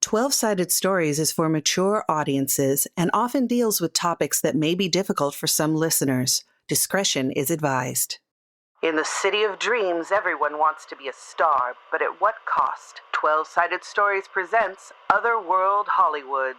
12-Sided Stories is for mature audiences and often deals with topics that may be difficult for some listeners. Discretion is advised. In the city of dreams, everyone wants to be a star, but at what cost? 12-Sided Stories presents Otherworld Hollywood.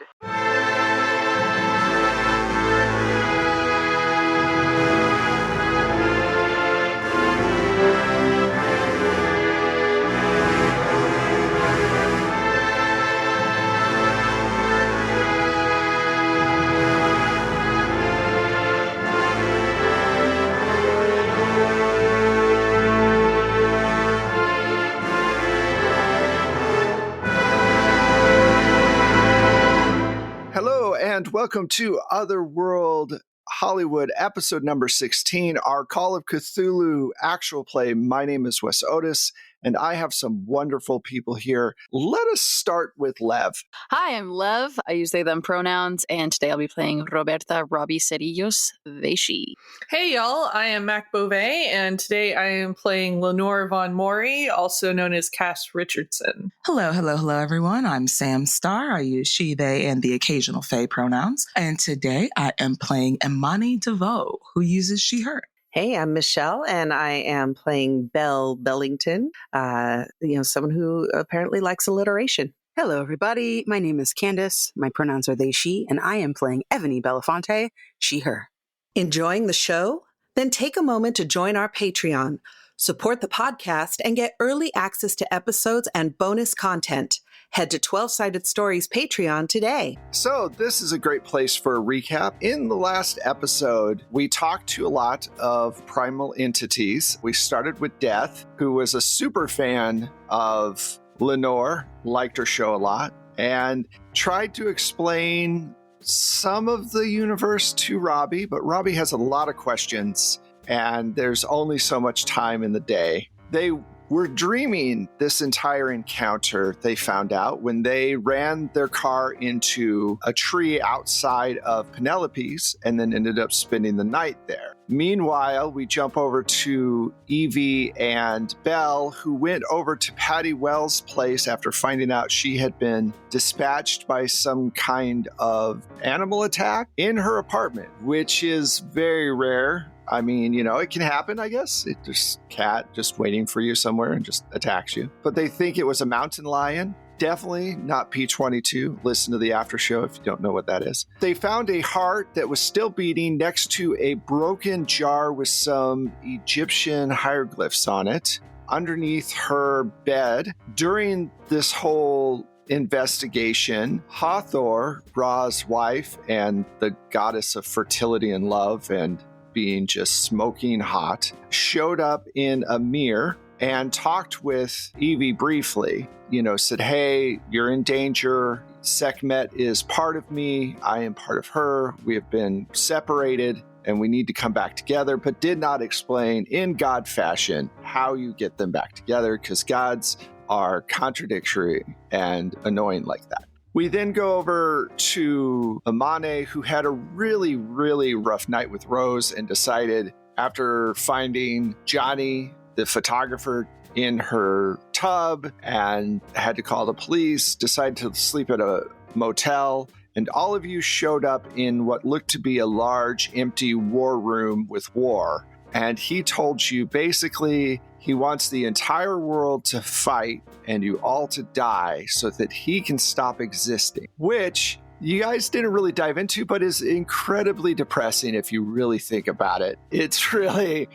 Hello, and welcome to Otherworld Hollywood, episode number 16, our Call of Cthulhu actual play. My name is Wes Otis, and I have some wonderful people here. Let us start with Lev. Hi, I'm Lev. I use they, them pronouns, and today I'll be playing Roberta Robbie Cerillos, they, she. Hey, y'all. I am Mac Beauvais, and today I am playing Lenore Von Mori, also known as Cass Richardson. Hello, everyone. I'm Sam Starr. I use she, they, and the occasional they pronouns. And today I am playing Imani DeVoe, who uses she, her. Hey, I'm Michelle, and I am playing Belle Bellington, someone who apparently likes alliteration. Hello, everybody. My name is Candace. My pronouns are they, she, and I am playing Ebony Belafonte, she, her. Enjoying the show? Then take a moment to join our Patreon, support the podcast, and get early access to episodes and bonus content. Head to 12-Sided Stories Patreon today. So this is a great place for a recap. In the last episode, we talked to a lot of primal entities. We started with Death, who was a super fan of Lenore, liked her show a lot, and tried to explain some of the universe to Robbie, but Robbie has a lot of questions, and there's only so much time in the day. They were dreaming this entire encounter, they found out, when they ran their car into a tree outside of Penelope's and then ended up spending the night there. Meanwhile, we jump over to Evie and Belle, who went over to Patty Wells' place after finding out she had been dispatched by some kind of animal attack in her apartment, which is very rare. I mean, it can happen, I guess. It's just a cat just waiting for you somewhere and just attacks you. But they think it was a mountain lion. Definitely not P22. Listen to the after show if you don't know what that is. They found a heart that was still beating next to a broken jar with some Egyptian hieroglyphs on it underneath her bed. During this whole investigation, Hathor, Ra's wife and the goddess of fertility and love and being just smoking hot, showed up in a mirror and talked with Evie briefly. Said, hey, you're in danger. Sekhmet is part of me. I am part of her. We have been separated and we need to come back together, but did not explain in God fashion how you get them back together, because gods are contradictory and annoying like that. We then go over to Imani, who had a really, really rough night with Rose and decided, after finding Johnny, the photographer, in her tub and had to call the police, decided to sleep at a motel. And all of you showed up in what looked to be a large, empty war room with war. And he told you basically he wants the entire world to fight and you all to die so that he can stop existing, which you guys didn't really dive into, but is incredibly depressing if you really think about it. It's really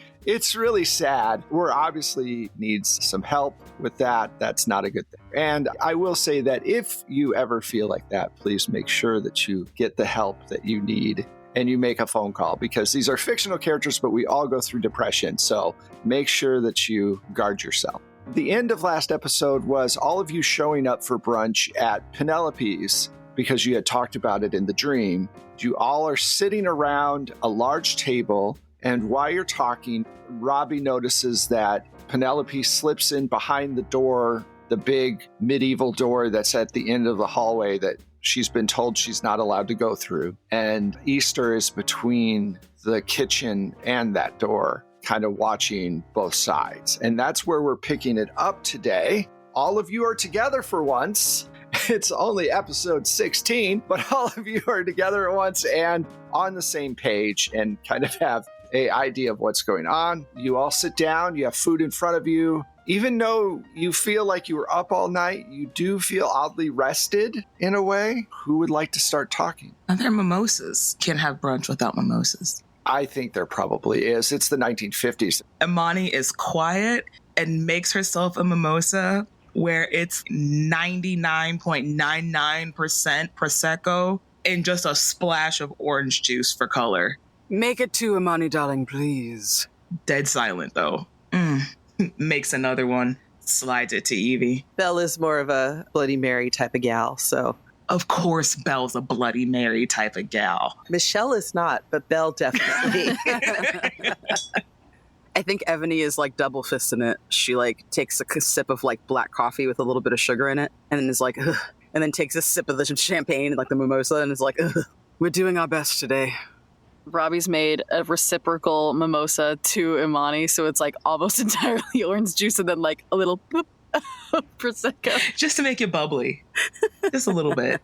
sad. We're obviously needs some help with that. That's not a good thing. And I will say that if you ever feel like that, please make sure that you get the help that you need and you make a phone call, because these are fictional characters, but we all go through depression. So make sure that you guard yourself. The end of last episode was all of you showing up for brunch at Penelope's because you had talked about it in the dream. You all are sitting around a large table, and while you're talking, Robbie notices that Penelope slips in behind the door, the big medieval door that's at the end of the hallway that she's been told she's not allowed to go through. And Easter is between the kitchen and that door, kind of watching both sides. And that's where we're picking it up today. All of you are together for once. it's only episode 16, but all of you are together at once and on the same page and kind of have an idea of what's going on. You all sit down, you have food in front of you. Even though you feel like you were up all night, you do feel oddly rested in a way. Who would like to start talking? Are there mimosas? Can't have brunch without mimosas. I think there probably is. It's the 1950s. Imani is quiet and makes herself a mimosa where it's 99.99% Prosecco and just a splash of orange juice for color. Make it two, Imani, darling, please. Dead silent, though. Makes another one, slides it to Evie. Belle is more of a Bloody Mary type of gal, so. Of course, Belle's a Bloody Mary type of gal. Michelle is not, but Belle definitely. I think Evany is like double fisting it. She like takes a sip of like black coffee with a little bit of sugar in it, and then is like, ugh, and then takes a sip of the champagne, like the mimosa, and is like, ugh, we're doing our best today. Robbie's made a reciprocal mimosa to Imani, so it's like almost entirely orange juice and then like a little boop of Prosecco. Just to make it bubbly. Just a little bit.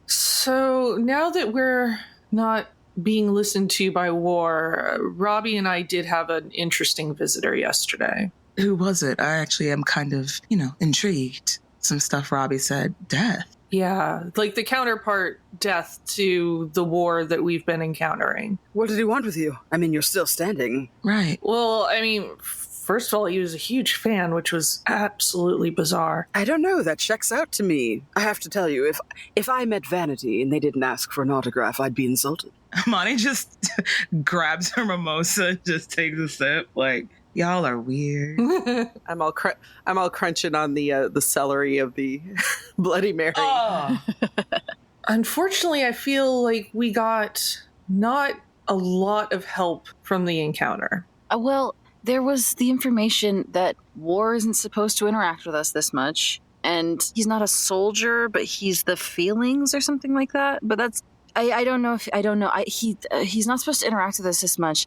So now that we're not being listened to by War, Robbie and I did have an interesting visitor yesterday. Who was it? I actually am kind of, intrigued. Some stuff Robbie said. Death. Yeah, like the counterpart death to the war that we've been encountering. What did he want with you? I mean, you're still standing. Right. Well, I mean, first of all, he was a huge fan, which was absolutely bizarre. I don't know, that checks out to me. I have to tell you, if I met Vanity and they didn't ask for an autograph, I'd be insulted. Imani just grabs her mimosa, just takes a sip, like, y'all are weird. I'm all crunching on the celery of the Bloody Mary. Oh. Unfortunately, I feel like we got not a lot of help from the encounter. Well, there was the information that War isn't supposed to interact with us this much, and he's not a soldier, but he's the feelings or something like that. But that's I don't know. He's not supposed to interact with us this much,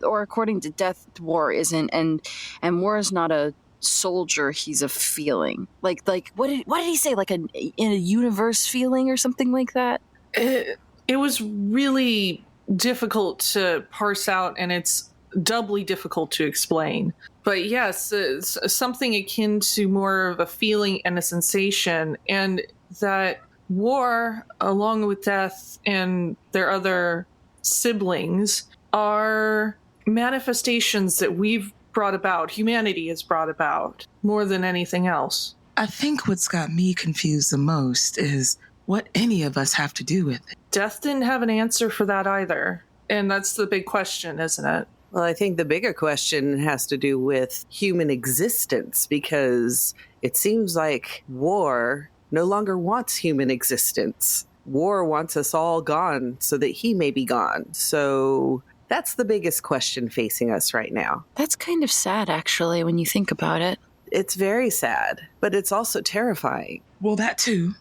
or according to Death, War isn't, and War is not a soldier. He's a feeling. Like what did he say? Like in a universe feeling or something like that. It was really difficult to parse out, and it's doubly difficult to explain. But yes, it's something akin to more of a feeling and a sensation, and that War, along with Death and their other siblings, are manifestations that we've brought about, humanity has brought about, more than anything else. I think what's got me confused the most is what any of us have to do with it. Death didn't have an answer for that either. And that's the big question, isn't it? Well, I think the bigger question has to do with human existence, because it seems like War no longer wants human existence. War wants us all gone so that he may be gone. So that's the biggest question facing us right now. That's kind of sad, actually, when you think about it. It's very sad, but it's also terrifying. Well, that too.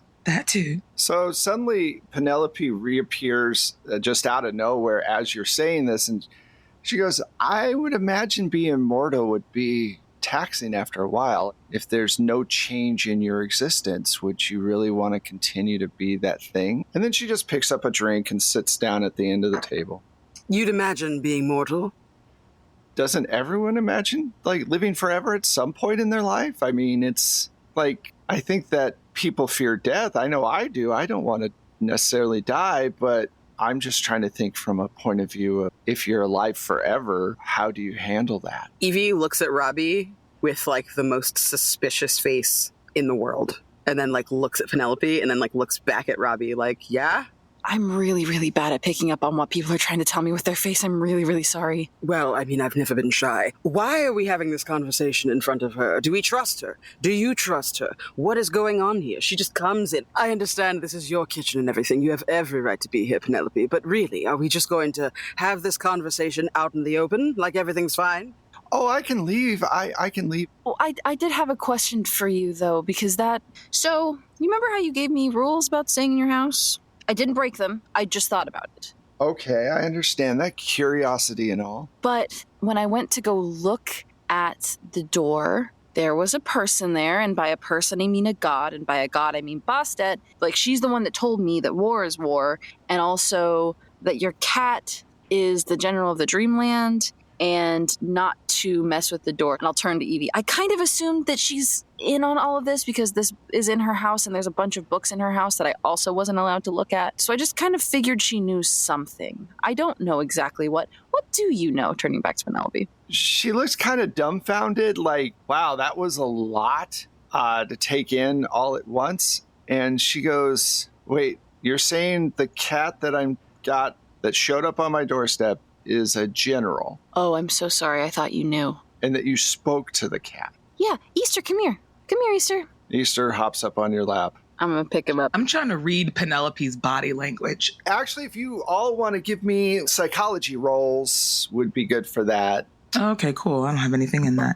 So suddenly Penelope reappears just out of nowhere as you're saying this, and she goes, I would imagine being immortal would be taxing after a while. If there's no change in your existence, would you really want to continue to be that thing? And then she just picks up a drink and sits down at the end of the table. You'd imagine being mortal? Doesn't everyone imagine living forever at some point in their life? I mean, it's like, I think that people fear death. I know I do. I don't want to necessarily die, but I'm just trying to think from a point of view of if you're alive forever, how do you handle that? Evie looks at Robbie with the most suspicious face in the world, and then looks at Penelope, and then looks back at Robbie yeah? I'm really, really bad at picking up on what people are trying to tell me with their face. I'm really, really sorry. Well, I mean, I've never been shy. Why are we having this conversation in front of her? Do we trust her? Do you trust her? What is going on here? She just comes in. I understand this is your kitchen and everything. You have every right to be here, Penelope. But really, are we just going to have this conversation out in the open, like everything's fine? Oh, I can leave. I can leave. Well, I did have a question for you, though, because So, you remember how you gave me rules about staying in your house? I didn't break them. I just thought about it. Okay, I understand that curiosity and all. But when I went to go look at the door, there was a person there, and by a person I mean a god, and by a god I mean Bastet. Like, she's the one that told me that war is war, and also that your cat is the general of the Dreamland, and not to mess with the door. And I'll turn to Evie. I kind of assumed that she's in on all of this because this is in her house and there's a bunch of books in her house that I also wasn't allowed to look at. So I just kind of figured she knew something. I don't know exactly what. What do you know? Turning back to Penelope. She looks kind of dumbfounded, like, wow, that was a lot to take in all at once. And she goes, wait, you're saying the cat that showed up on my doorstep is a general? Oh, I'm so sorry. I thought you knew. And that you spoke to the cat? Yeah, Easter, come here. Come here, Easter. Easter hops up on your lap. I'm going to pick him up. I'm trying to read Penelope's body language. Actually, if you all want to give me psychology rolls, would be good for that. Okay, cool. I don't have anything in that.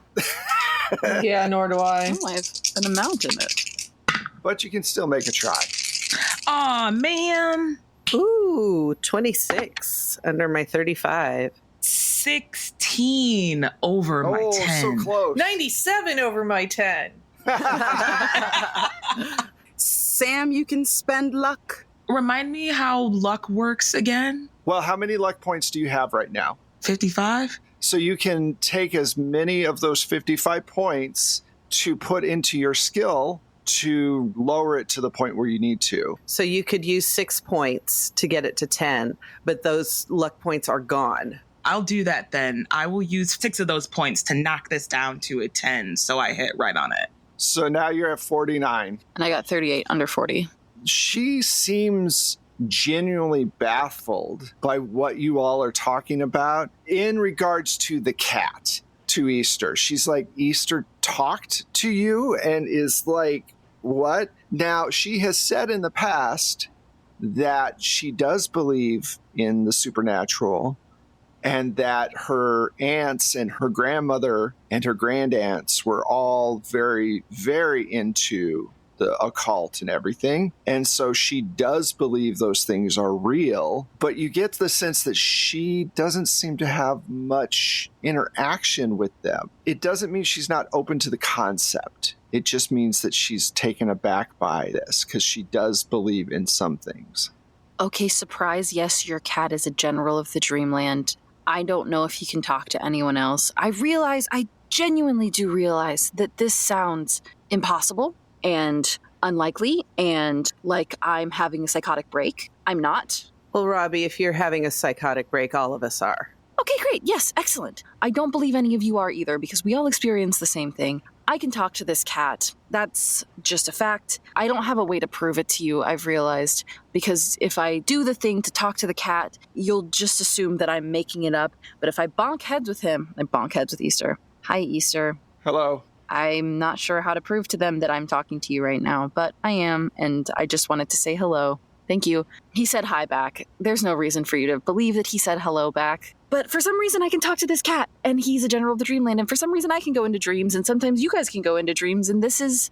Yeah, nor do I. Oh, I have an amount in it. But you can still make a try. Aw, man. Ooh, 26 under my 35. 16 over my 10. Oh, so close. 97 over my 10. Sam, you can spend luck. Remind me how luck works again? Well, how many luck points do you have right now? 55? So you can take as many of those 55 points to put into your skill to lower it to the point where you need to. So you could use 6 points to get it to 10, but those luck points are gone. I'll do that then. I will use 6 of those points to knock this down to a 10 so I hit right on it. So now you're at 49. And I got 38 under 40. She seems genuinely baffled by what you all are talking about in regards to the cat, to Easter. She's like, Easter talked to you and is like, what? Now, she has said in the past that she does believe in the supernatural and that her aunts and her grandmother and her grandaunts were all very, very into the occult and everything. And so she does believe those things are real, but you get the sense that she doesn't seem to have much interaction with them. It doesn't mean she's not open to the concept. It just means that she's taken aback by this because she does believe in some things. Okay, surprise. Yes, your cat is a general of the Dreamland. I don't know if he can talk to anyone else. I genuinely do realize that this sounds impossible and unlikely and like I'm having a psychotic break. I'm not. Well, Robbie, if you're having a psychotic break, all of us are. Okay, great. Yes, excellent. I don't believe any of you are either because we all experience the same thing. I can talk to this cat. That's just a fact. I don't have a way to prove it to you, I've realized, because if I do the thing to talk to the cat, you'll just assume that I'm making it up. But if I bonk heads with him, I bonk heads with Easter. Hi, Easter. Hello. I'm not sure how to prove to them that I'm talking to you right now, but I am, and I just wanted to say hello. Thank you. He said hi back. There's no reason for you to believe that he said hello back. But for some reason, I can talk to this cat, and he's a general of the Dreamland, and for some reason, I can go into dreams, and sometimes you guys can go into dreams, and this is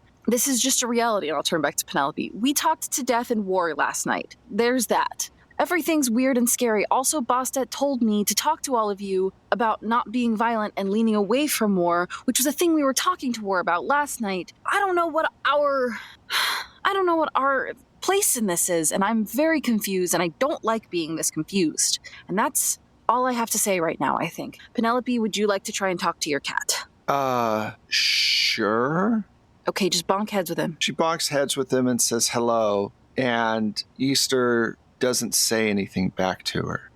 just a reality, and I'll turn back to Penelope. We talked to death and war last night. There's that. Everything's weird and scary. Also, Bastet told me to talk to all of you about not being violent and leaning away from war, which was a thing we were talking to war about last night. I don't know what our place in this is, and I'm very confused, and I don't like being this confused. And that's all I have to say right now, I think. Penelope, would you like to try and talk to your cat? Sure. Okay, just bonk heads with him. She bonks heads with him and says hello, and Easter doesn't say anything back to her.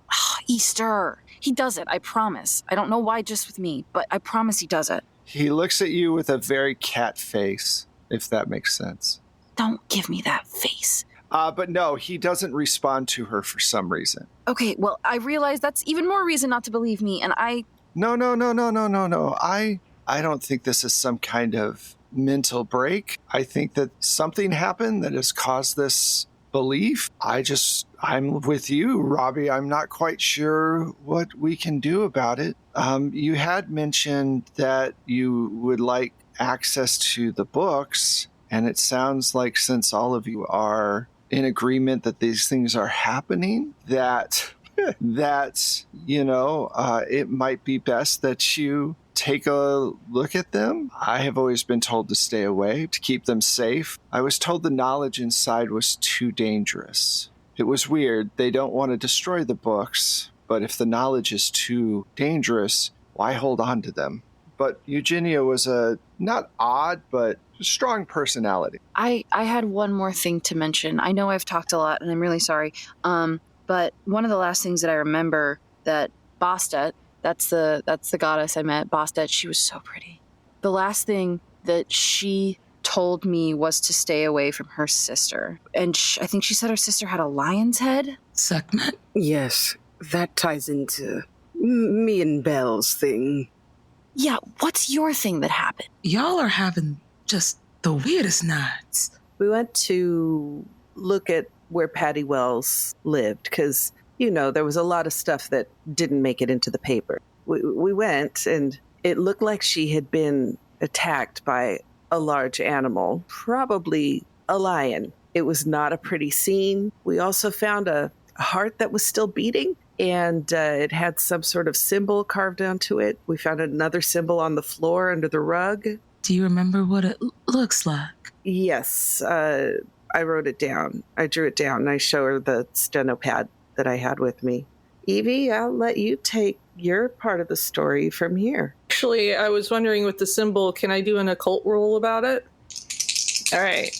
Easter. He does it, I promise. I don't know why just with me, but I promise he does it. He looks at you with a very cat face, if that makes sense. Don't give me that face. But no, he doesn't respond to her for some reason. Okay, well, I realize that's even more reason not to believe me, and I... No. I don't think this is some kind of mental break. I think that something happened that has caused this belief. I'm with you, Robbie. I'm not quite sure what we can do about it. You had mentioned that you would like access to the books, and it sounds like since all of you are in agreement that these things are happening, that it might be best that you take a look at them. I have always been told to stay away, to keep them safe. I was told the knowledge inside was too dangerous. It was weird. They don't want to destroy the books, but if the knowledge is too dangerous, why hold on to them? But Eugenia was a not odd, but strong personality. I had one more thing to mention. I know I've talked a lot, and I'm really sorry. But one of the last things that I remember that Bastet, that's the goddess I met, Bastet, she was so pretty. The last thing that she told me was to stay away from her sister. And I think she said her sister had a lion's head. Sekhmet? Yes, that ties into me and Belle's thing. Yeah, what's your thing that happened? Y'all are having just the weirdest nights. We went to look at where Patty Wells lived because, there was a lot of stuff that didn't make it into the paper. We went, and it looked like she had been attacked by a large animal, probably a lion. It was not a pretty scene. We also found a heart that was still beating, and it had some sort of symbol carved onto it. We found another symbol on the floor under the rug. Do you remember what it looks like? Yes, I wrote it down. I drew it down, and I show her the steno pad that I had with me. Evie, I'll let you take your part of the story from here. Actually, I was wondering with the symbol, can I do an occult roll about it? All right.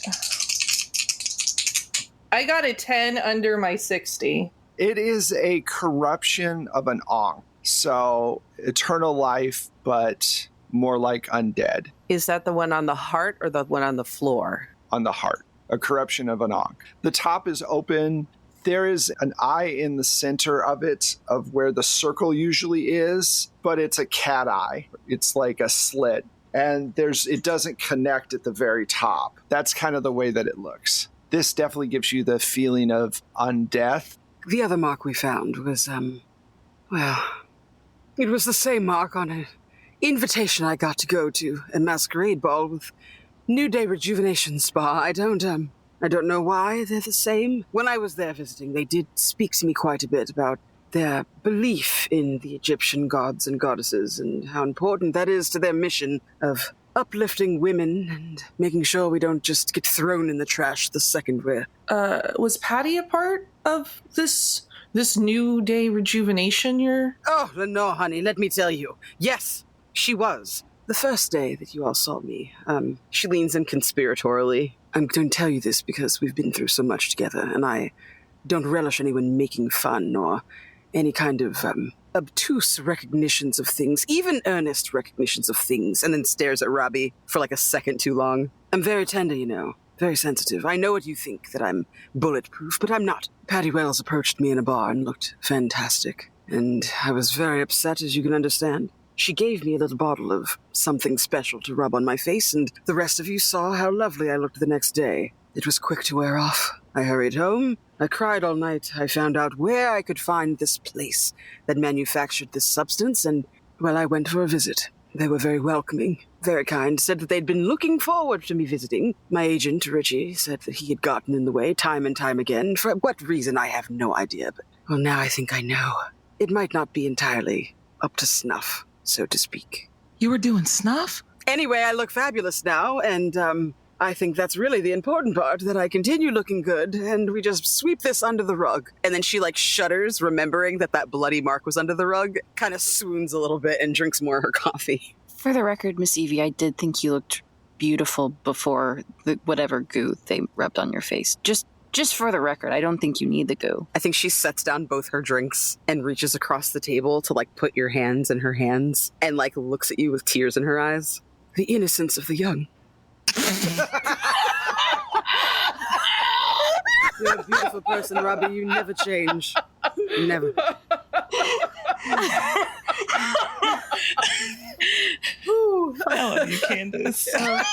I got a 10 under my 60. It is a corruption of an Ankh. So eternal life, but more like undead. Is that the one on the heart or the one on the floor? On the heart. A corruption of an Ankh. The top is open. There is an eye in the center of it, of where the circle usually is, but it's a cat eye. It's like a slit. And it doesn't connect at the very top. That's kind of the way that it looks. This definitely gives you the feeling of undeath. The other mark we found was, it was the same mark on an invitation I got to go to a masquerade ball with New Day Rejuvenation Spa. I don't know why they're the same. When I was there visiting, they did speak to me quite a bit about their belief in the Egyptian gods and goddesses and how important that is to their mission of uplifting women and making sure we don't just get thrown in the trash the second we're... Was Patty a part of this New Day Rejuvenation year? Oh, no, honey, let me tell you. Yes, she was. The first day that you all saw me, she leans in conspiratorially. I'm going to tell you this because we've been through so much together, and I don't relish anyone making fun or any kind of obtuse recognitions of things, even earnest recognitions of things, and then stares at Robbie for like a second too long. I'm very tender, very sensitive. I know what you think, that I'm bulletproof, but I'm not. Patty Wells approached me in a bar and looked fantastic, and I was very upset, as you can understand. She gave me a little bottle of something special to rub on my face, and the rest of you saw how lovely I looked the next day. It was quick to wear off. I hurried home. I cried all night. I found out where I could find this place that manufactured this substance, and, I went for a visit. They were very welcoming, very kind, said that they'd been looking forward to me visiting. My agent, Richie, said that he had gotten in the way time and time again. For what reason, I have no idea, but, now I think I know. It might not be entirely up to snuff, so to speak. You were doing snuff? Anyway, I look fabulous now, and, I think that's really the important part, that I continue looking good, and we just sweep this under the rug. And then she, shudders, remembering that bloody mark was under the rug, kind of swoons a little bit and drinks more of her coffee. For the record, Miss Evie, I did think you looked beautiful before whatever goo they rubbed on your face. Just for the record, I don't think you need the goo. I think she sets down both her drinks and reaches across the table to, put your hands in her hands and, looks at you with tears in her eyes. The innocence of the young. You're a beautiful person, Robbie. You never change. Never. Ooh, I love you, Candace. I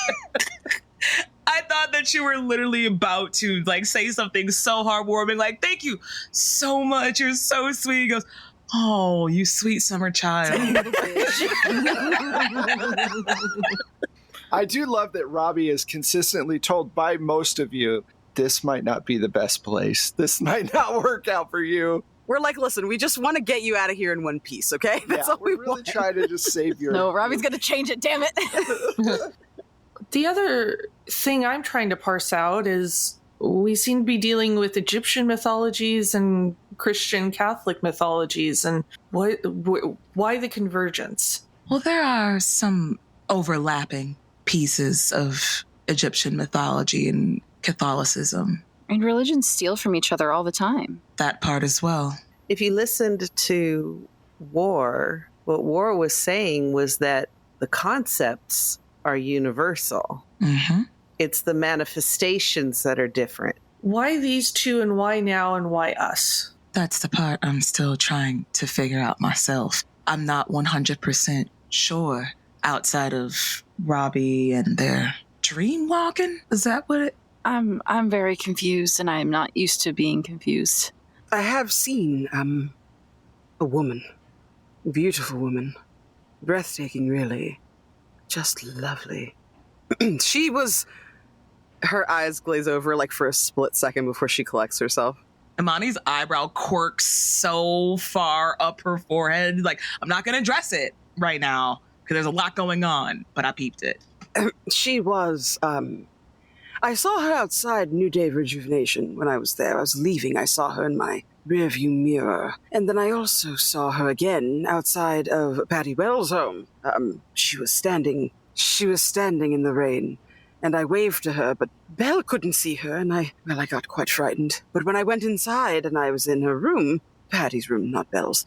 thought that you were literally about to say something so heartwarming, thank you so much. You're so sweet. He goes, oh, you sweet summer child. I do love that Robbie is consistently told by most of you, this might not be the best place. This might not work out for you. We're like, listen, we just want to get you out of here in one piece, okay? That's all we we're really want. trying to just save your... No, Robbie's going to change it, damn it. The other thing I'm trying to parse out is we seem to be dealing with Egyptian mythologies and Christian Catholic mythologies, and why the convergence? Well, there are some overlapping pieces of Egyptian mythology and Catholicism. And religions steal from each other all the time. That part as well. If you listened to War, what War was saying was that the concepts are universal. Mm-hmm. It's the manifestations that are different. Why these two and why now and why us? That's the part I'm still trying to figure out myself. I'm not 100% sure outside of Robbie and their dream walking. Is that what it... I'm very confused, and I'm not used to being confused. I have seen, a woman. A beautiful woman. Breathtaking, really. Just lovely. She was... Her eyes glaze over, like, for a split second before she collects herself. Imani's eyebrow quirks so far up her forehead. Like, I'm not going to address it right now because there's a lot going on, but I peeped it. She was, I saw her outside New Day Rejuvenation when I was there. I was leaving. I saw her in my rearview mirror. And then I also saw her again outside of Patty Wells' home. She was standing in the rain. And I waved to her, but Belle couldn't see her, and I got quite frightened. But when I went inside and I was in her room, Patty's room, not Belle's,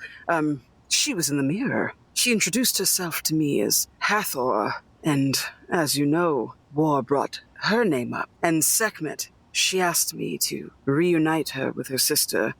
she was in the mirror. She introduced herself to me as Hathor, and as you know, War brought her name up. And Sekhmet, she asked me to reunite her with her sister.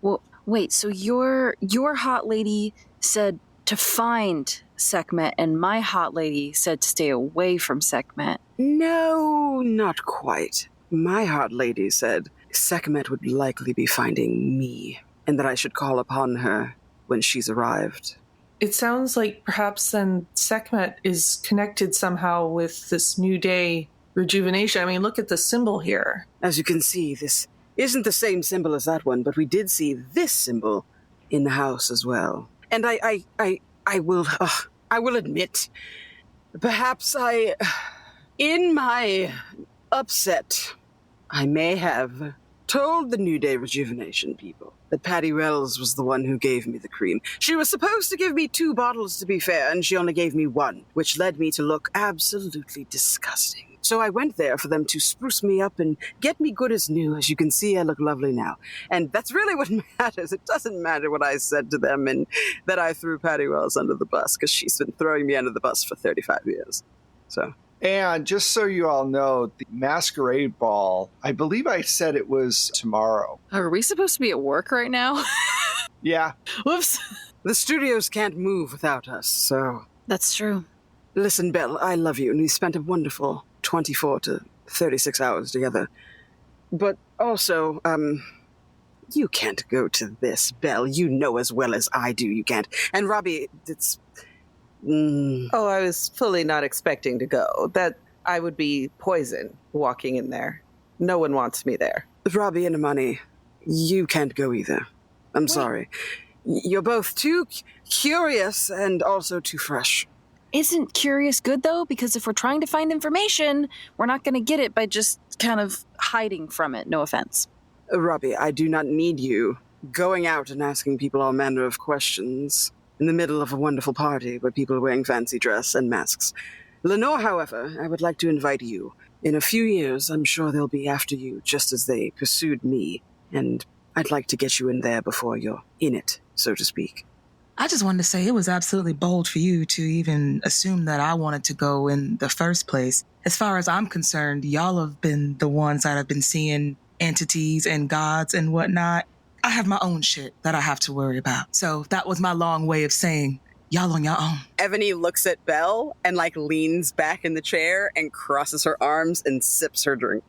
Well, wait, so your hot lady said to find Sekhmet, and my hot lady said to stay away from Sekhmet. No, not quite. My hot lady said Sekhmet would likely be finding me, and that I should call upon her when she's arrived. It sounds like perhaps then Sekhmet is connected somehow with this New Day Rejuvenation. I mean, look at the symbol here. As you can see, this isn't the same symbol as that one, but we did see this symbol in the house as well. And I will admit, perhaps in my upset, I may have told the New Day Rejuvenation people that Patty Wells was the one who gave me the cream. She was supposed to give me 2 bottles, to be fair, and she only gave me 1, which led me to look absolutely disgusting. So I went there for them to spruce me up and get me good as new. As you can see, I look lovely now. And that's really what matters. It doesn't matter what I said to them and that I threw Patty Wells under the bus, because she's been throwing me under the bus for 35 years. So... And just so you all know, the masquerade ball, I believe I said it was tomorrow. Are we supposed to be at work right now? Yeah. Whoops. The studios can't move without us, so... That's true. Listen, Belle, I love you, and we spent a wonderful 24 to 36 hours together. But also, you can't go to this, Belle. You know as well as I do you can't. And Robbie, it's... Oh, I was fully not expecting to go. That I would be poison walking in there. No one wants me there. Robbie and Imani, you can't go either. I'm sorry. You're both too curious and also too fresh. Isn't curious good, though? Because if we're trying to find information, we're not going to get it by just kind of hiding from it. No offense. Robbie, I do not need you going out and asking people all manner of questions in the middle of a wonderful party where people are wearing fancy dress and masks. Lenore, however, I would like to invite you. In a few years, I'm sure they'll be after you just as they pursued me, and I'd like to get you in there before you're in it, so to speak. I just wanted to say it was absolutely bold for you to even assume that I wanted to go in the first place. As far as I'm concerned, y'all have been the ones that have been seeing entities and gods and whatnot. I have my own shit that I have to worry about. So that was my long way of saying, y'all on your own. Ebony looks at Belle and, leans back in the chair and crosses her arms and sips her drink.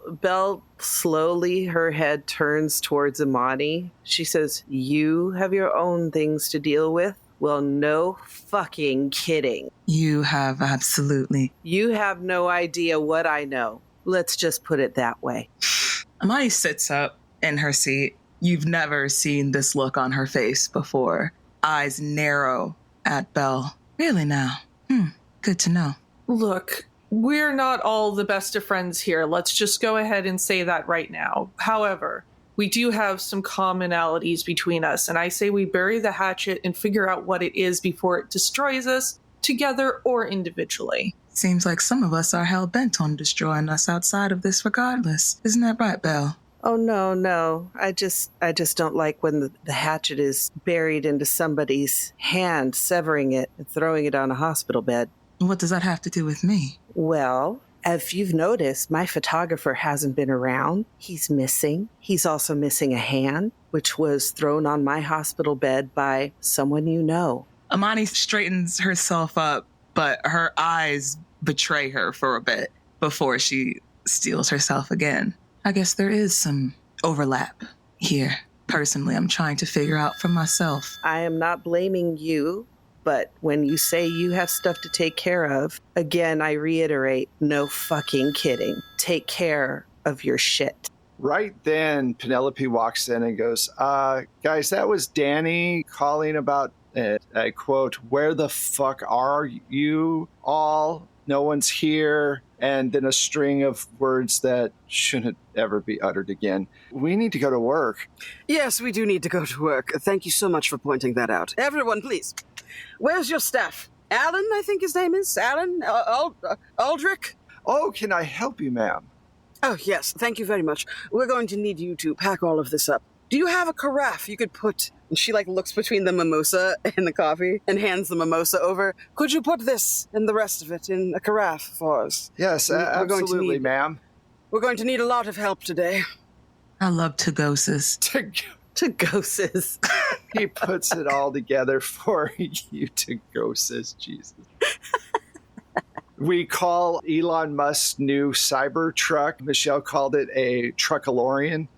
Belle, slowly, her head turns towards Imani. She says, you have your own things to deal with? Well, no fucking kidding. You have absolutely. You have no idea what I know. Let's just put it that way. Imani sits up in her seat. You've never seen this look on her face before. Eyes narrow at Belle. Really now? Good to know. Look, we're not all the best of friends here. Let's just go ahead and say that right now. However, we do have some commonalities between us, and I say we bury the hatchet and figure out what it is before it destroys us, together or individually. Seems like some of us are hell-bent on destroying us outside of this regardless. Isn't that right, Belle? Oh, no. I just don't like when the hatchet is buried into somebody's hand, severing it and throwing it on a hospital bed. What does that have to do with me? Well, if you've noticed, my photographer hasn't been around. He's missing. He's also missing a hand, which was thrown on my hospital bed by someone you know. Amani straightens herself up, but her eyes betray her for a bit before she steels herself again. I guess there is some overlap here. Personally, I'm trying to figure out for myself. I am not blaming you, but when you say you have stuff to take care of, again, I reiterate, no fucking kidding. Take care of your shit. Right then, Penelope walks in and goes, guys, that was Danny calling about, I quote, "Where the fuck are you all? No one's here." And then a string of words that shouldn't ever be uttered again. We need to go to work. Yes, we do need to go to work. Thank you so much for pointing that out. Everyone, please. Where's your staff? Alan, I think his name is. Alan? Aldrich? Oh, can I help you, ma'am? Oh, yes. Thank you very much. We're going to need you to pack all of this up. Do you have a carafe you could put... And she, looks between the mimosa and the coffee and hands the mimosa over. Could you put this and the rest of it in a carafe for us? Yes, absolutely, ma'am. We're going to need a lot of help today. I love Togoses. Togoses. He puts it all together for you, Togoses. Jesus. We call Elon Musk's new Cybertruck. Michelle called it a Truckalorian.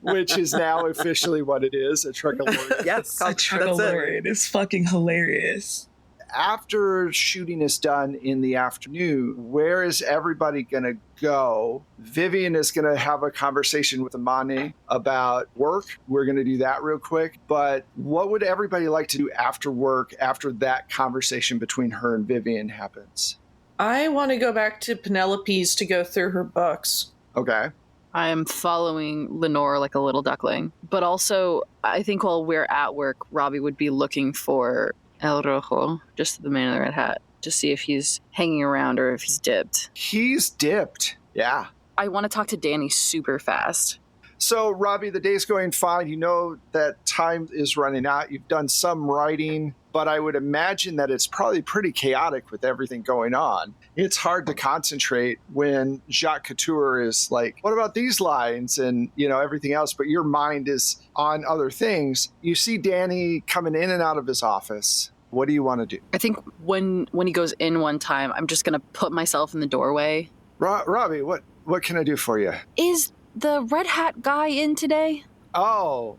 Which is now officially what it is, a Truckalorian. Yes, A Truckalorian is fucking hilarious. After shooting is done in the afternoon, where is everybody going to go? Vivian is going to have a conversation with Amani about work. We're going to do that real quick. But what would everybody like to do after work, after that conversation between her and Vivian happens? I want to go back to Penelope's to go through her books. Okay. I am following Lenore like a little duckling. But also, I think while we're at work, Robbie would be looking for El Rojo, just the man in the red hat, to see if he's hanging around or if he's dipped. He's dipped. Yeah. I want to talk to Danny super fast. So, Robbie, the day's going fine. You know that time is running out. You've done some writing, but I would imagine that it's probably pretty chaotic with everything going on. It's hard to concentrate when Jacques Couture is like, what about these lines and, everything else, but your mind is on other things. You see Danny coming in and out of his office. What do you want to do? I think when he goes in one time, I'm just going to put myself in the doorway. Robbie, what can I do for you? Is the red hat guy in today? Oh,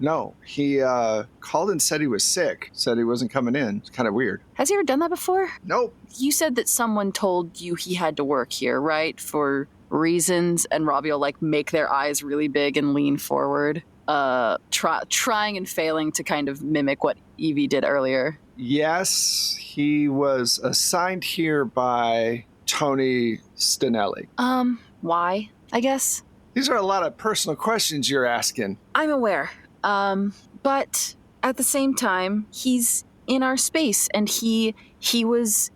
no. He called and said he was sick, said he wasn't coming in. It's kind of weird. Has he ever done that before? Nope. You said that someone told you he had to work here, right? For reasons, and Robbie will make their eyes really big and lean forward, trying and failing to kind of mimic what Evie did earlier. Yes, he was assigned here by Tony Stinelli. Why, I guess? These are a lot of personal questions you're asking. I'm aware. But at the same time, he's in our space, and he was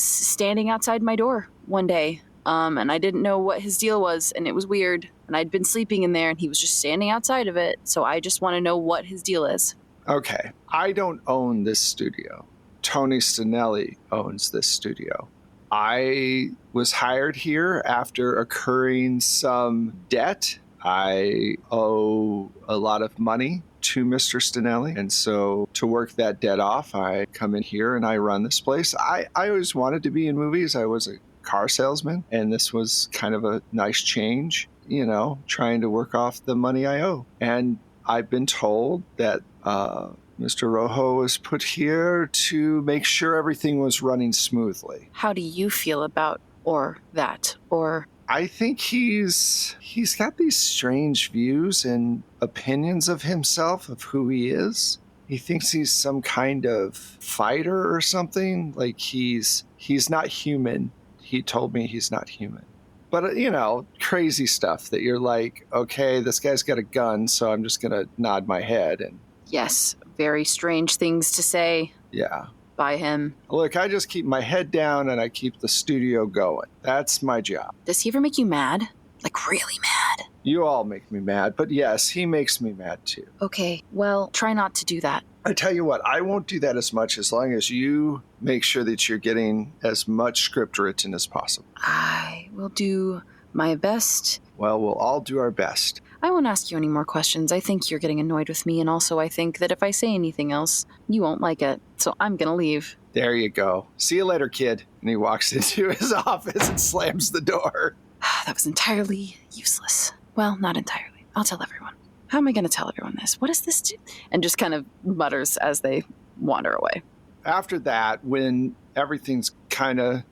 standing outside my door one day. And I didn't know what his deal was, and it was weird. And I'd been sleeping in there, and he was just standing outside of it. So I just want to know what his deal is. Okay, I don't own this studio. Tony Stinelli owns this studio. I was hired here after incurring some debt. I owe a lot of money to Mr. Stinelli. And so to work that debt off, I come in here and I run this place. I always wanted to be in movies. I was a car salesman, and this was kind of a nice change, trying to work off the money I owe. And I've been told that Mr. Rojo was put here to make sure everything was running smoothly. How do you feel about that? Or I think he's got these strange views and opinions of himself, of who he is. He thinks he's some kind of fighter or something. Like he's not human. He told me he's not human. But, crazy stuff that you're like, okay, this guy's got a gun, so I'm just going to nod my head. And Yes, very strange things to say yeah. by him. Look, I just keep my head down and I keep the studio going. That's my job. Does he ever make you mad? Like, really mad? You all make me mad, but yes, he makes me mad too. Okay, well, try not to do that. I tell you what, I won't do that as much as long as you make sure that you're getting as much script written as possible. I will do my best. Well, we'll all do our best. I won't ask you any more questions. I think you're getting annoyed with me, and also I think that if I say anything else, you won't like it. So I'm gonna leave. There you go. See you later, kid. And he walks into his office and slams the door. That was entirely useless. Well, not entirely. I'll tell everyone. How am I going to tell everyone this? What does this do? And just kind of mutters as they wander away. After that, when everything's kind of,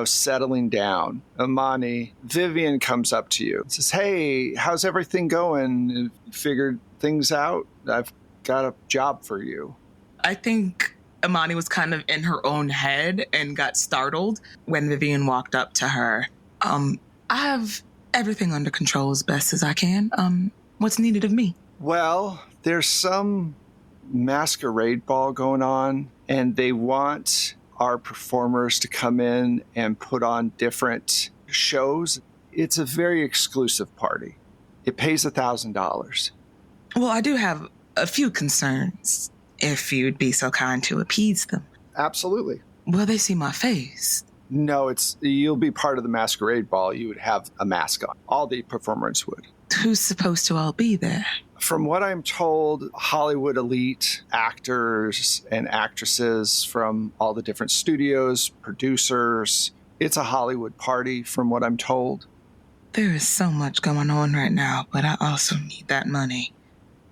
settling down, Amani, Vivian comes up to you and says, hey, how's everything going? You figured things out? I've got a job for you. I think Amani was kind of in her own head and got startled when Vivian walked up to her. I have everything under control as best as I can. What's needed of me? Well, there's some masquerade ball going on, and they want our performers to come in and put on different shows. It's a very exclusive party. It pays $1,000. Well, I do have a few concerns, if you'd be so kind to appease them. Absolutely. Will they see my face? No, you'll be part of the masquerade ball. You would have a mask on. All the performers would. Who's supposed to all be there? From what I'm told, Hollywood elite actors and actresses from all the different studios, producers. It's a Hollywood party, from what I'm told. There is so much going on right now, but I also need that money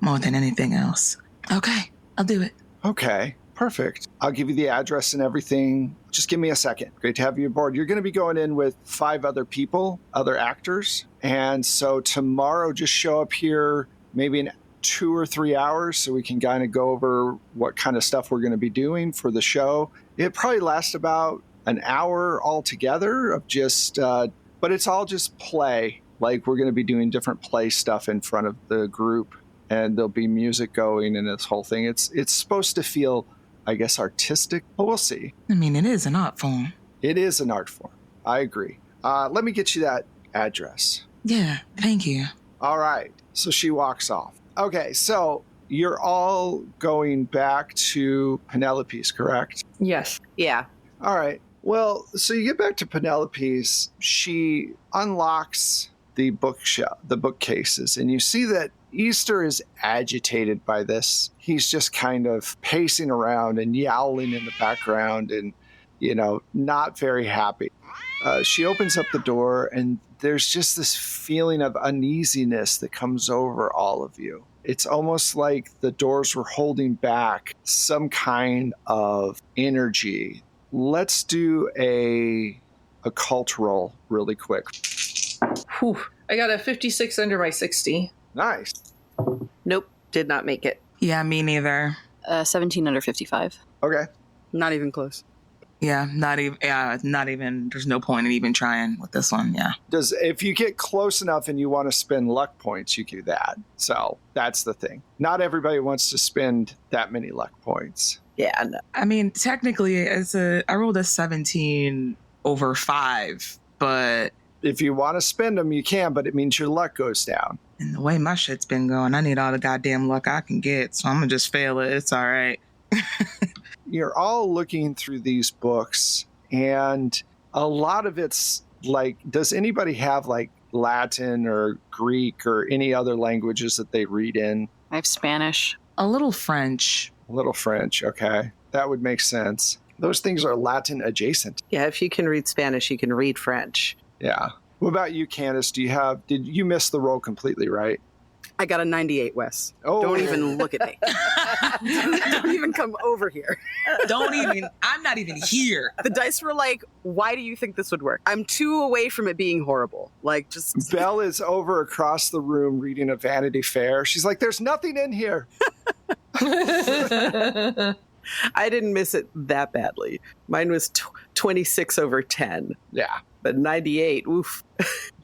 more than anything else. Okay, I'll do it. Okay, perfect. I'll give you the address and everything. Just give me a second. Great to have you aboard. You're going to be going in with 5 other people, other actors. And so tomorrow, just show up here maybe in 2 or 3 hours so we can kind of go over what kind of stuff we're going to be doing for the show. It probably lasts about an hour altogether of just, but it's all just play. Like we're going to be doing different play stuff in front of the group, and there'll be music going and this whole thing. It's supposed to feel, I guess, artistic, but we'll see. I mean, it is an art form. It is an art form. I agree. Let me get you that address. Yeah, thank you. All right. So she walks off. Okay, so you're all going back to Penelope's, correct? Yes. Yeah. All right. Well, so you get back to Penelope's. She unlocks the bookshelf, the bookcases, and you see that Easter is agitated by this. He's just kind of pacing around and yowling in the background and, not very happy. She opens up the door, and there's just this feeling of uneasiness that comes over all of you. It's almost like the doors were holding back some kind of energy. Let's do a occult roll really quick. Whew. I got a 56 under my 60. Nice. Nope. Did not make it. Yeah, me neither. 17 under 55. Okay. Not even close. Yeah, not even, there's no point in even trying with this one, yeah. If you get close enough and you want to spend luck points, you can do that. So that's the thing. Not everybody wants to spend that many luck points. Yeah, no. I mean, technically, I rolled a 17 over 5, but... If you want to spend them, you can, but it means your luck goes down. And the way my shit's been going, I need all the goddamn luck I can get, so I'm gonna just fail it. It's all right. You're all looking through these books, and a lot of it's like, does anybody have like Latin or Greek or any other languages that they read in? I have Spanish. A little French. A little French, okay. That would make sense. Those things are Latin adjacent. Yeah, if you can read Spanish, you can read French. Yeah. What about you, Candace? Did you miss the roll completely, right? I got a 98, Wes. Oh. Don't even look at me. Don't even come over here. I'm not even here. The dice were like, why do you think this would work? I'm 2 away from it being horrible. Like, just... Belle is over across the room reading a Vanity Fair. She's like, there's nothing in here. I didn't miss it that badly. Mine was 26 over 10. Yeah. But 98, oof.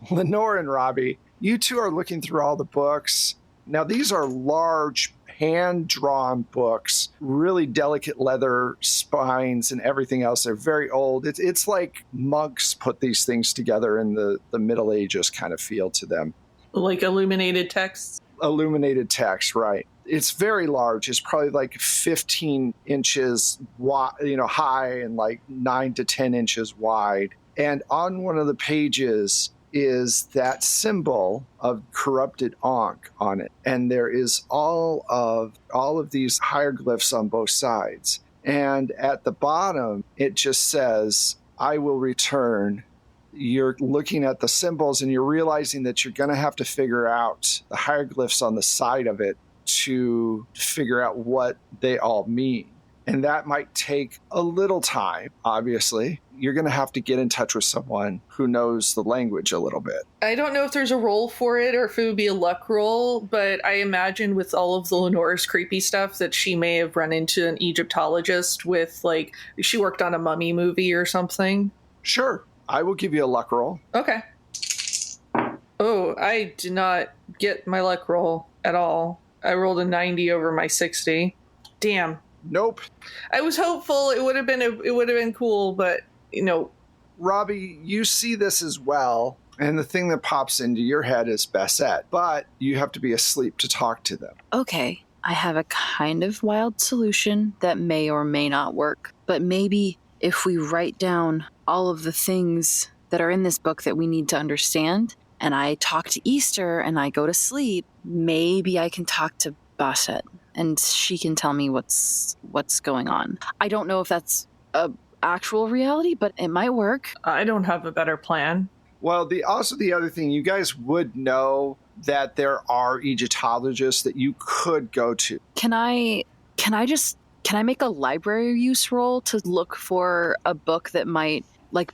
Lenore and Robbie, you two are looking through all the books. Now, these are large, hand-drawn books, really delicate leather spines and everything else. They're very old. It's like monks put these things together in the Middle Ages kind of feel to them. Like illuminated texts? Illuminated text, right. It's very large. It's probably like 15 inches wide, high and like 9 to 10 inches wide. And on one of the pages is that symbol of corrupted Ankh on it. And there is all of these hieroglyphs on both sides. And at the bottom, it just says, I will return. You're looking at the symbols and you're realizing that you're going to have to figure out the hieroglyphs on the side of it to figure out what they all mean. And that might take a little time, obviously. You're going to have to get in touch with someone who knows the language a little bit. I don't know if there's a roll for it or if it would be a luck roll, but I imagine with all of the Lenore's creepy stuff that she may have run into an Egyptologist with, like, she worked on a mummy movie or something. Sure. I will give you a luck roll. Okay. Oh, I did not get my luck roll at all. I rolled a 90 over my 60. Damn. Nope. I was hopeful it would have been cool, but Robbie, you see this as well, and the thing that pops into your head is Bassett, but you have to be asleep to talk to them. Okay, I have a kind of wild solution that may or may not work, but maybe if we write down all of the things that are in this book that we need to understand, and I talk to Easter and I go to sleep, maybe I can talk to Bassett and she can tell me what's going on. I don't know if that's a actual reality, but it might work. I don't have a better plan. Well, the other thing, you guys would know that there are Egyptologists that you could go to. Can I make a library use roll to look for a book that might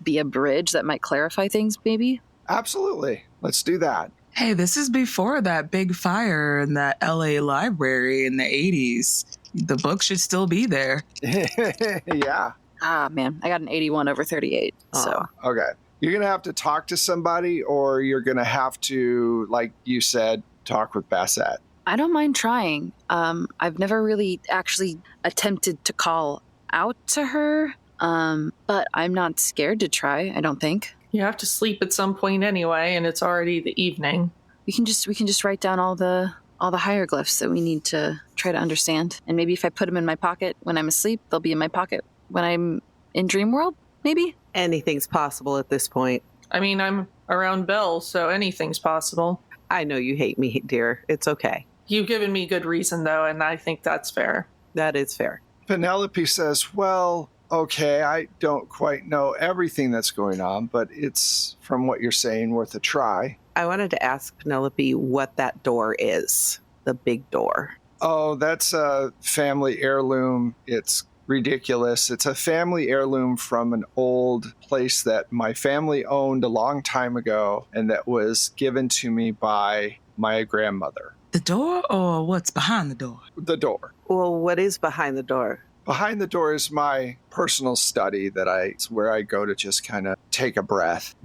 be a bridge that might clarify things, maybe? Absolutely. Let's do that. Hey, this is before that big fire in that LA library in the 80s. The book should still be there. Yeah. Ah, man, I got an 81 over 38. So okay. You're going to have to talk to somebody, or you're going to have to, like you said, talk with Bassett. I don't mind trying. I've never really actually attempted to call out to her, but I'm not scared to try, I don't think. You have to sleep at some point anyway, and it's already the evening. We can just write down all the hieroglyphs that we need to try to understand. And maybe if I put them in my pocket when I'm asleep, they'll be in my pocket when I'm in dream world, maybe? Anything's possible at this point. I mean, I'm around Belle, so anything's possible. I know you hate me, dear. It's okay. You've given me good reason, though, and I think that's fair. That is fair. Penelope says, well, okay, I don't quite know everything that's going on, but it's, from what you're saying, worth a try. I wanted to ask Penelope what that door is, the big door. Oh, that's a family heirloom. It's ridiculous. It's a family heirloom from an old place that my family owned a long time ago and that was given to me by my grandmother. The door, or what's behind the door? The door. Well, what is behind the door? Behind the door is my personal study it's where I go to just kind of take a breath,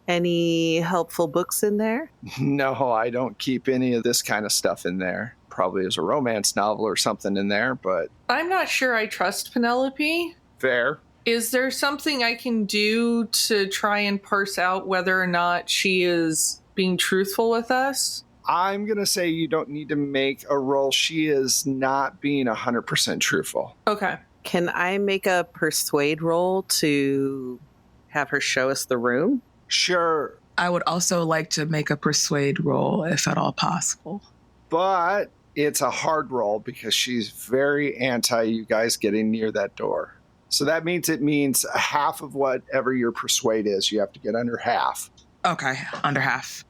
Any helpful books in there? No, I don't keep any of this kind of stuff in there. Probably is a romance novel or something in there, but... I'm not sure I trust Penelope. Fair. Is there something I can do to try and parse out whether or not she is being truthful with us? I'm going to say you don't need to make a roll. She is not being 100% truthful. Okay. Can I make a persuade roll to have her show us the room? Sure. I would also like to make a persuade roll, if at all possible. But it's a hard roll because she's very anti you guys getting near that door. So that means half of whatever your persuade is. You have to get under half. Okay, under half.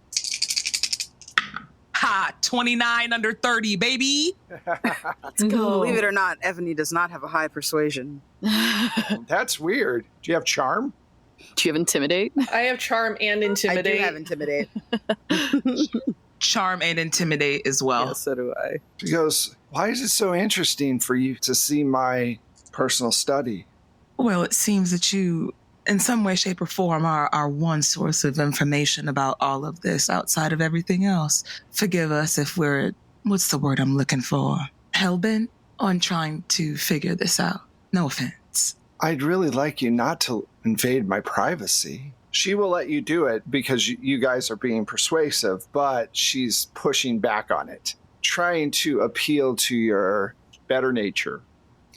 Ha! 29 under 30, baby. Let's go. Believe it or not, Ebony does not have a high persuasion. That's weird. Do you have charm? Do you have Intimidate? I have charm and intimidate. I do have Intimidate. Charm and Intimidate as well. Yeah, so do I. She goes, why is it so interesting for you to see my personal study? Well, it seems that you, in some way, shape, or form, are one source of information about all of this outside of everything else. Forgive us if we're, what's the word I'm looking for? Hellbent on trying to figure this out. No offense. I'd really like you not to invade my privacy. She will let you do it because you guys are being persuasive, but she's pushing back on it, trying to appeal to your better nature.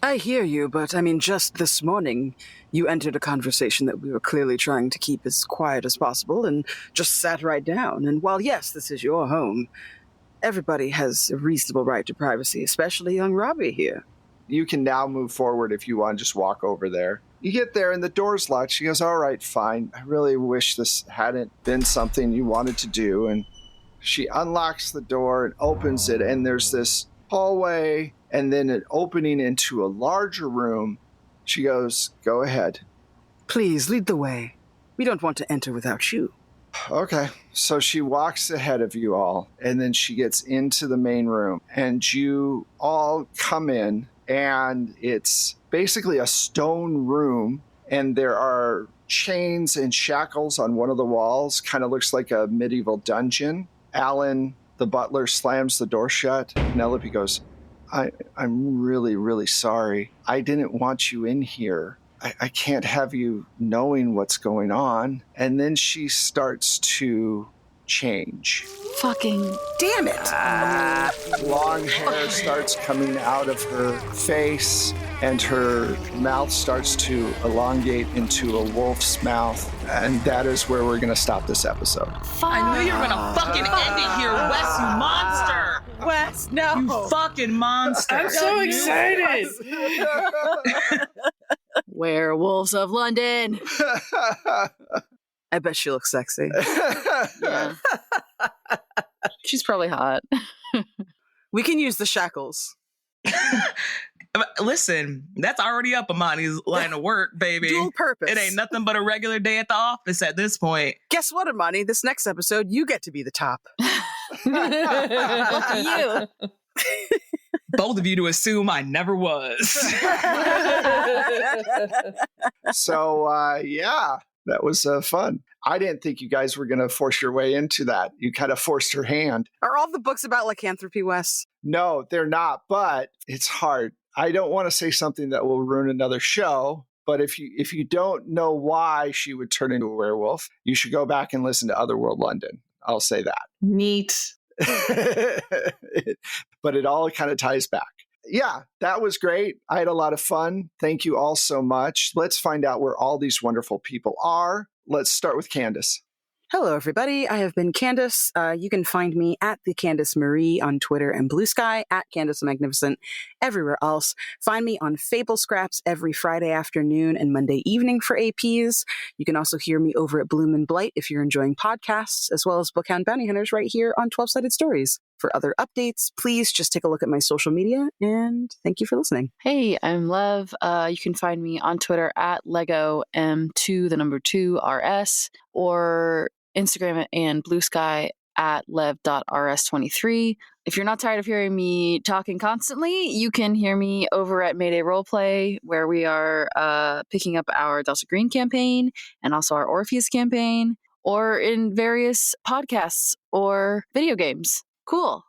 I hear you, but I mean, just this morning, you entered a conversation that we were clearly trying to keep as quiet as possible and just sat right down. And while, yes, this is your home, everybody has a reasonable right to privacy, especially young Robbie here. You can now move forward if you want to just walk over there. You get there and the door's locked. She goes, all right, fine. I really wish this hadn't been something you wanted to do. And she unlocks the door and opens it, and there's this hallway and then an opening into a larger room. She goes, go ahead. Please, lead the way. We don't want to enter without you. Okay, so she walks ahead of you all, and then she gets into the main room, and you all come in, and it's basically a stone room, and there are chains and shackles on one of the walls. Kind of looks like a medieval dungeon. Alan, the butler, slams the door shut. Penelope goes, I'm really, really sorry. I didn't want you in here. I can't have you knowing what's going on. And then she starts to change. Fucking Damn it! Long hair starts coming out of her face, and her mouth starts to elongate into a wolf's mouth. And that is where we're going to stop this episode. I knew you were gonna fucking end it here, Wes, you monster! Wes, no! You fucking monster! I'm so excited. Werewolves of London. I bet she looks sexy. Yeah. She's probably hot. We can use the shackles. Listen, that's already up Amani's line of work, baby. Dual purpose. It ain't nothing but a regular day at the office at this point. Guess what, Amani? This next episode, you get to be the top. Look at you. Both of you to assume I never was. So, yeah, that was fun. I didn't think you guys were going to force your way into that. You kind of forced her hand. Are all the books about lycanthropy, Wes? No, they're not, but it's hard. I don't want to say something that will ruin another show, but if you don't know why she would turn into a werewolf, you should go back and listen to Otherworld London. I'll say that. Neat. But it all kind of ties back. Yeah, that was great. I had a lot of fun. Thank you all so much. Let's find out where all these wonderful people are. Let's start with Candace. Hello, everybody. I have been Candace. You can find me at the Candace Marie on Twitter and Blue Sky, at Candace the Magnificent, everywhere else. Find me on Fable Scraps every Friday afternoon and Monday evening for APs. You can also hear me over at Bloom and Blight if you're enjoying podcasts, as well as Bookhound Bounty Hunters right here on 12-Sided Stories. For other updates, please just take a look at my social media, and thank you for listening. Hey, I'm Lev. You can find me on Twitter at LegoM2, 2RS, or Instagram and Blue Sky at lev.rs23. If you're not tired of hearing me talking constantly, you can hear me over at Mayday Roleplay, where we are picking up our Delta Green campaign and also our Orpheus campaign, or in various podcasts or video games. Cool.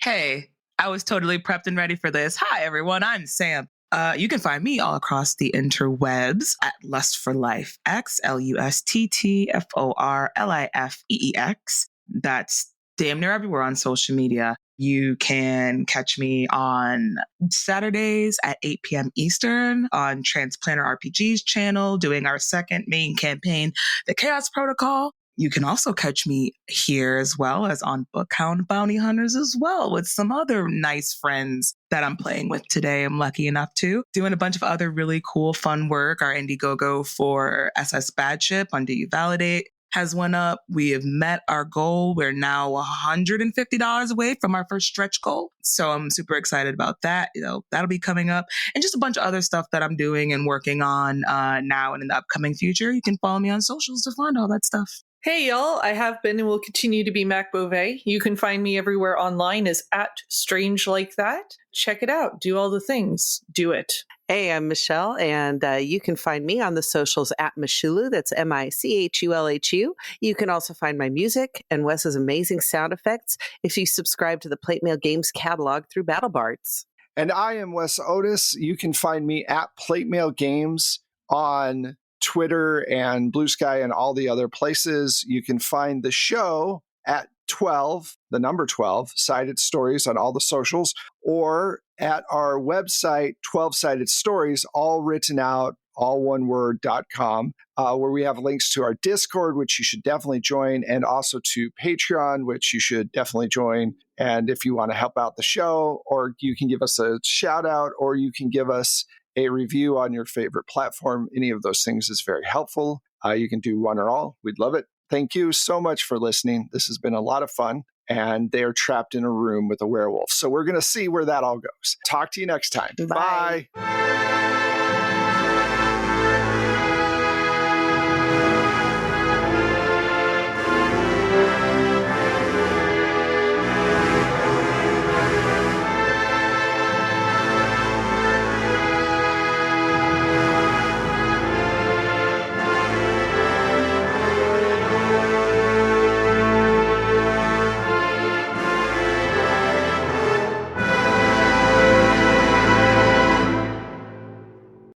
Hey, I was totally prepped and ready for this. Hi, everyone. I'm Sam. You can find me all across the interwebs at Lust for Life X, LUSTTFORLIFEEX. That's damn near everywhere on social media. You can catch me on Saturdays at 8 p.m. Eastern on Transplanter RPG's channel, doing our second main campaign, The Chaos Protocol. You can also catch me here as well as on Bookhound Bounty Hunters as well with some other nice friends that I'm playing with today. I'm lucky enough to doing a bunch of other really cool, fun work. Our Indiegogo for SS Bad Ship on Do You Validate has went up. We have met our goal. We're now $150 away from our first stretch goal. So I'm super excited about that. That'll be coming up, and just a bunch of other stuff that I'm doing and working on now and in the upcoming future. You can follow me on socials to find all that stuff. Hey, y'all. I have been and will continue to be Mac Beauvais. You can find me everywhere online as @StrangeLikeThat. Check it out. Do all the things. Do it. Hey, I'm Michelle, and you can find me on the socials @Michulu. That's MICHULHU. You can also find my music and Wes's amazing sound effects if you subscribe to the Plate Mail Games catalog through BattleBards. And I am Wes Otis. You can find me at Plate Mail Games on Twitter and Blue Sky and all the other places. You can find the show at 12, the number 12, Sided Stories on all the socials, or at our website, 12-Sided Stories, all written out, all one word.com, where we have links to our Discord, which you should definitely join, and also to Patreon, which you should definitely join. And if you want to help out the show, or you can give us a shout out, or you can give us a review on your favorite platform. Any of those things is very helpful. You can do one or all. We'd love it. Thank you so much for listening. This has been a lot of fun. And they're trapped in a room with a werewolf. So we're going to see where that all goes. Talk to you next time. Bye. Bye.